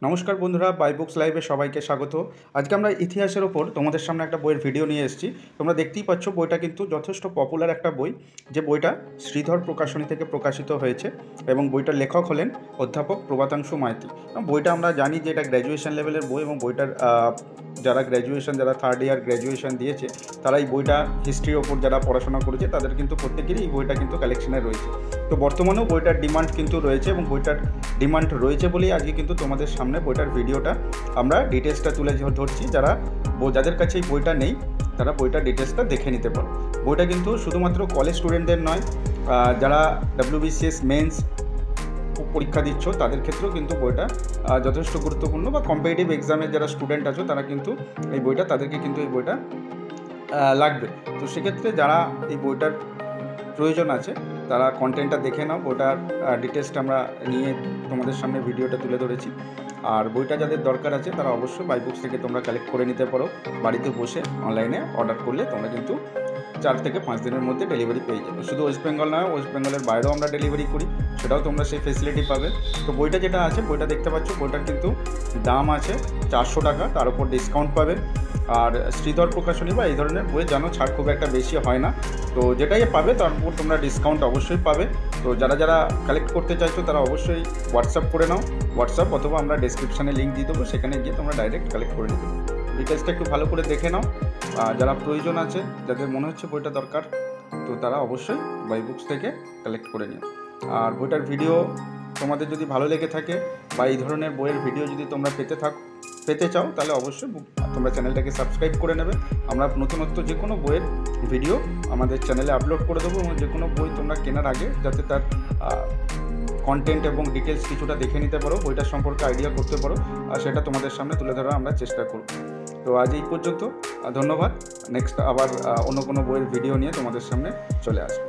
নমস্কার বন্ধুরা, buy books লাইভে সবাইকে স্বাগত। আজকে আমরা ইতিহাসের ওপর তোমাদের সামনে একটা বইয়ের ভিডিও নিয়ে এসেছি। তোমরা দেখতেই পাচ্ছ বইটা কিন্তু যথেষ্ট পপুলার একটা বই, যে বইটা শ্রীধর প্রকাশনী থেকে প্রকাশিত হয়েছে এবং বইটার লেখক হলেন অধ্যাপক প্রভাতাংশু মাইতি। বইটা আমরা জানি যে এটা গ্র্যাজুয়েশন লেভেলের বই এবং বইটার যারা থার্ড ইয়ার গ্র্যাজুয়েশন দিয়েছে তারা এই বইটা হিস্ট্রির ওপর যারা পড়াশোনা করেছে তাদের কিন্তু প্রত্যেকেরই এই বইটা কিন্তু কালেকশনে রয়েছে। তো বর্তমানেও বইটার ডিমান্ড কিন্তু রয়েছে এবং বইটার ডিমান্ড রয়েছে বলেই আজকে কিন্তু তোমাদের সামনে বইটার ভিডিওটা আমরা ডিটেলসটা তুলে ধরছি। যাদের কাছে এই বইটা নেই তারা বইটার ডিটেলসটা দেখে নিতে পারো। বইটা কিন্তু শুধুমাত্র কলেজ স্টুডেন্টদের নয়, যারা WBCS মেন্স পরীক্ষা দিচ্ছ তাদের ক্ষেত্রেও কিন্তু বইটা যথেষ্ট গুরুত্বপূর্ণ, বা কম্পিটিটিভ এক্সামের যারা স্টুডেন্ট আছো তারা কিন্তু এই বইটা তাদেরকে কিন্তু এই বইটা লাগবে। তো সেক্ষেত্রে যারা এই বইটার প্রয়োজন আছে তারা কন্টেন্টটা দেখে নাও। বইটার ডিটেলসটা আমরা নিয়ে তোমাদের সামনে ভিডিওটা তুলে ধরেছি। আর বইটা যাদের দরকার আছে তারা অবশ্যই বাই বুকস থেকে তোমরা কালেক্ট করে নিতে পারো। বাড়িতে বসে অনলাইনে অর্ডার করলে তোমরা কিন্তু 4 থেকে 5 দিনের মধ্যে ডেলিভারি পেয়ে যাবে। শুধু ওয়েস্ট বেঙ্গল নয়, ওয়েস্ট বেঙ্গলের বাইরেও আমরা ডেলিভারি করি, সেটাও তোমরা সেই ফেসিলিটি পাবে। তো বইটা যেটা আছে, বইটা দেখতে পাচ্ছ, বইটার কিন্তু দাম আছে 400 টাকা, তার উপর ডিসকাউন্ট পাবে। আর শ্রীধর প্রকাশনী বা এই ধরনের বইয়ে যেন ছাড় খুব একটা বেশি হয় না, তো যেটাই পাবে তার উপর তোমরা ডিসকাউন্ট অবশ্যই পাবে। তো যারা কালেক্ট করতে চাইছো তারা অবশ্যই হোয়াটসঅ্যাপ করে নাও, হোয়াটসঅ্যাপ অথবা আমরা ডেসক্রিপশানে লিঙ্ক দিয়ে দেবো, সেখানে গিয়ে তোমরা ডাইরেক্ট কালেক্ট করে নিতে। ডিটেলসটা একটু ভালো করে দেখে নাও। যারা প্রয়োজন আছে, যাদের মনে হচ্ছে বইটা দরকার, তো তারা অবশ্যই বাই বুকস থেকে কালেক্ট করে নিও। আর বইটার ভিডিও তোমাদের যদি ভালো লেগে থাকে বা এই ধরনের বইয়ের ভিডিও যদি তোমরা পেতে চাও তাহলে অবশ্যই তোমরা চ্যানেলটাকে সাবস্ক্রাইব করে নেবে। আমরা নতুনত্ব যে কোনো বইয়ের ভিডিও আমাদের চ্যানেলে আপলোড করে দেবো, এবং যে কোনো বই তোমরা কেনার আগে যাতে তার কন্টেন্ট এবং ডিটেলস কিছুটা দেখে নিতে পারো, বইটার সম্পর্কে আইডিয়া করতে পারো, আর সেটা তোমাদের সামনে তুলে ধরার আমরা চেষ্টা করব। তো আজ এই পর্যন্ত, ধন্যবাদ। নেক্সট আবার অন্য কোনো বইয়ের ভিডিও নিয়ে তোমাদের সামনে চলে আসবো।